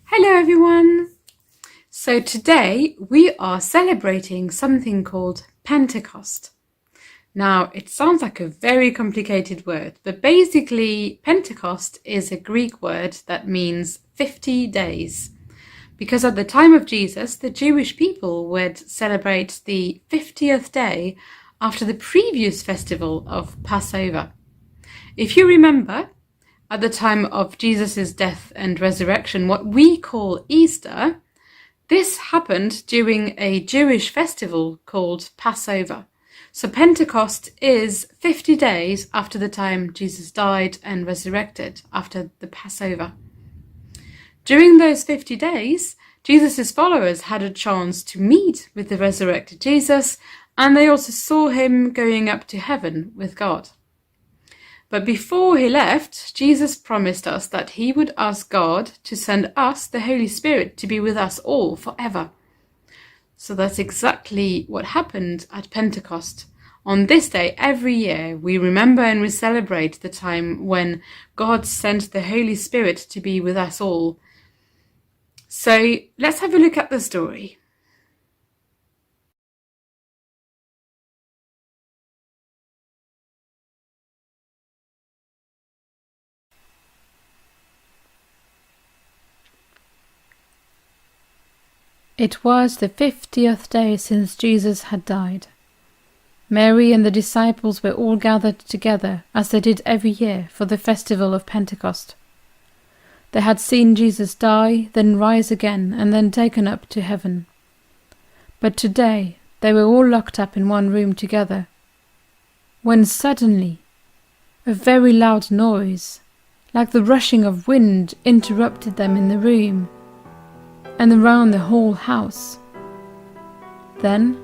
Hello everyone! So today we are celebrating something called Pentecost. Now it sounds like a very complicated word, but basically Pentecost is a Greek word that means 50 days. Because at the time of Jesus, the Jewish people would celebrate the 50th day after the previous festival of Passover. If you remember, at the time of Jesus' death and resurrection, what we call Easter, this happened during a Jewish festival called Passover. So Pentecost is 50 days after the time Jesus died and resurrected, after the Passover. During those 50 days, Jesus' followers had a chance to meet with the resurrected Jesus, and they also saw him going up to heaven with God. But before he left, Jesus promised us that he would ask God to send us the Holy Spirit to be with us all forever. So that's exactly what happened at Pentecost. On this day, every year, we remember and we celebrate the time when God sent the Holy Spirit to be with us all. So let's have a look at the story. It was the 50th day since Jesus had died. Mary and the disciples were all gathered together, as they did every year, for the festival of Pentecost. They had seen Jesus die, then rise again, and then taken up to heaven. But today they were all locked up in one room together, when suddenly a very loud noise, like the rushing of wind, interrupted them in the room and around the whole house. Then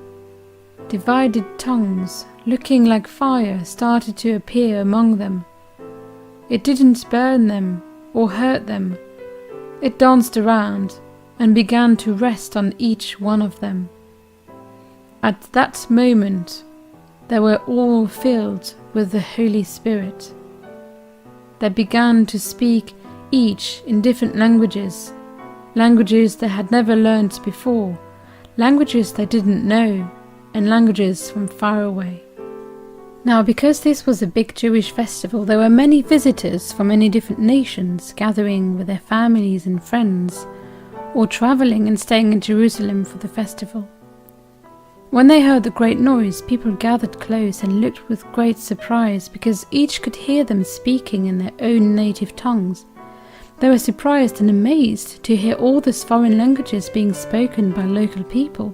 divided tongues, looking like fire, started to appear among them. It didn't burn them or hurt them. It danced around and began to rest on each one of them. At that moment, they were all filled with the Holy Spirit. They began to speak, each in different languages they had never learnt before, languages they didn't know, and languages from far away. Now, because this was a big Jewish festival, there were many visitors from many different nations gathering with their families and friends, or travelling and staying in Jerusalem for the festival. When they heard the great noise, people gathered close and looked with great surprise, because each could hear them speaking in their own native tongues. They were surprised and amazed to hear all these foreign languages being spoken by local people.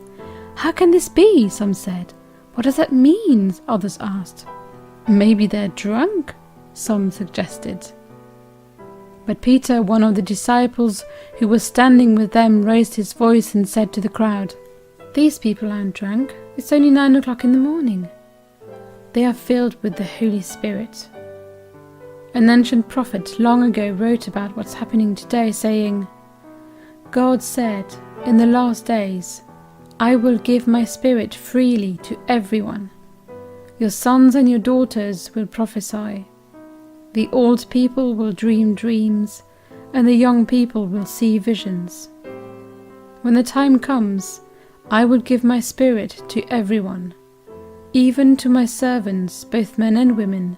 "How can this be?" some said. "What does that mean?" others asked. "Maybe they're drunk," some suggested. But Peter, one of the disciples who was standing with them, raised his voice and said to the crowd, "These people aren't drunk. It's only 9 o'clock in the morning. They are filled with the Holy Spirit." An ancient prophet long ago wrote about what's happening today, saying, "God said, in the last days, I will give my spirit freely to everyone. Your sons and your daughters will prophesy. The old people will dream dreams, and the young people will see visions. When the time comes, I will give my spirit to everyone, even to my servants, both men and women,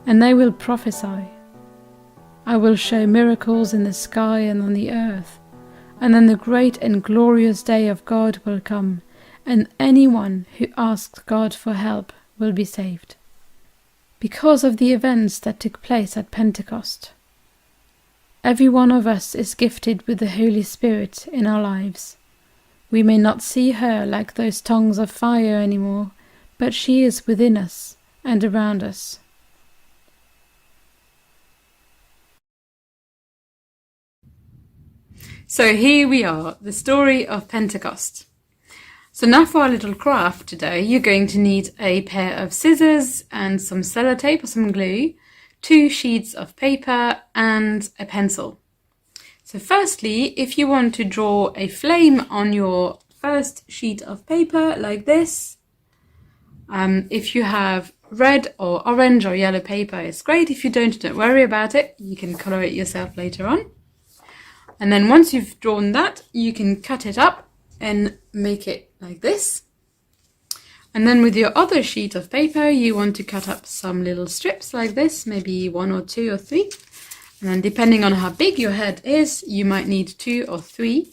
and they will prophesy. I will show miracles in the sky and on the earth, and then the great and glorious day of God will come, and anyone who asks God for help will be saved." Because of the events that took place at Pentecost, every one of us is gifted with the Holy Spirit in our lives. We may not see her like those tongues of fire anymore, but she is within us and around us. So here we are, the story of Pentecost. So now for our little craft today, you're going to need a pair of scissors and some sellotape or some glue, 2 sheets of paper and a pencil. So firstly, if you want to draw a flame on your first sheet of paper like this, if you have red or orange or yellow paper, it's great. If you don't worry about it. You can colour it yourself later on. And then once you've drawn that, you can cut it up and make it like this. And then with your other sheet of paper, you want to cut up some little strips like this, maybe 1 or 2 or 3. And then depending on how big your head is, you might need 2 or 3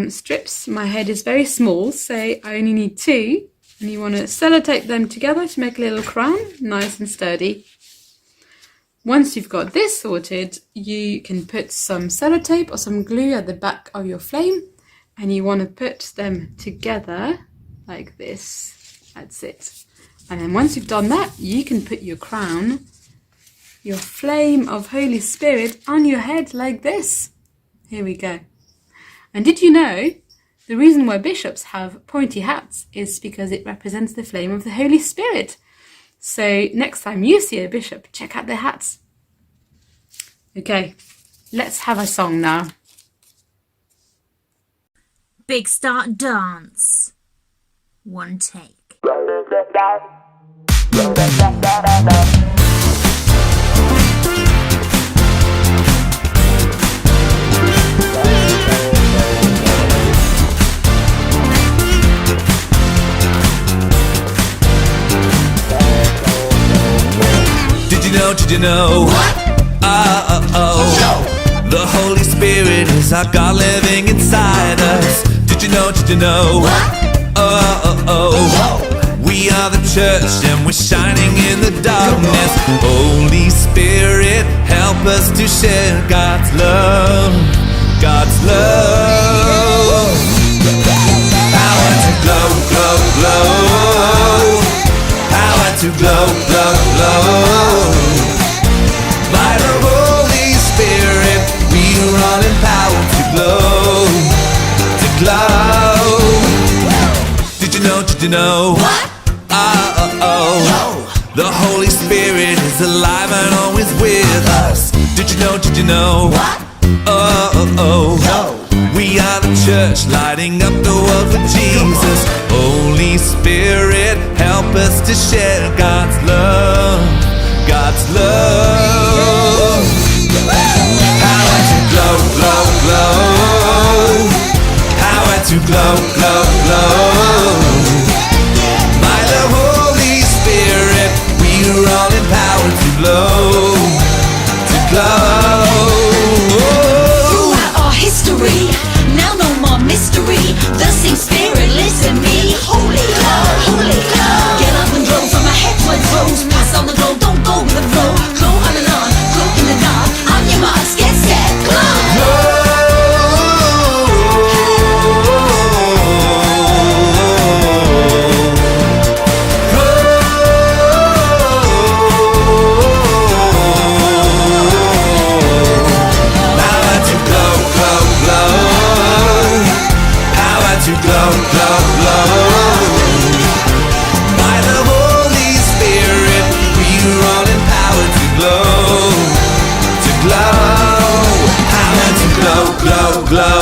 strips. My head is very small, so I only need 2. And you want to sellotape them together to make a little crown, nice and sturdy. Once you've got this sorted, you can put some sellotape or some glue at the back of your flame, and you want to put them together like this. That's it. And then once you've done that, you can put your crown, your flame of Holy Spirit, on your head like this. Here we go. And did you know the reason why bishops have pointy hats is because it represents the flame of the Holy Spirit? So next time you see a bishop, check out their hats. Okay, let's have a song now. Big Start Dance. One take. Did you know? What? The Holy Spirit is our God living inside us. Did you know? What? We are the church and we're shining in the darkness. Holy Spirit, help us to share God's love. God's love. Power to glow, glow, glow. Power to glow, glow, glow. By the Holy Spirit, we are all empowered to glow, to glow. Did you know? What? The Holy Spirit is alive and always with us. Did you know? What? We are the church lighting up the world for Jesus. Holy Spirit, help us to share God's love. God's love. Power to glow, glow, glow. Power to glow, glow, glow. By the Holy Spirit, we are all empowered to glow, to glow. Throughout our history, now no more mystery. The same Spirit lives in me. Holy glow, holy glow. Get up and glow from my head to my toes. Pass on the glow, don't go with the flow. Glow on and on, glow in the dark. On your marks, get set, glow. To glow, glow, glow. By the Holy Spirit, we are all empowered to glow, to glow. Power to glow, glow, glow.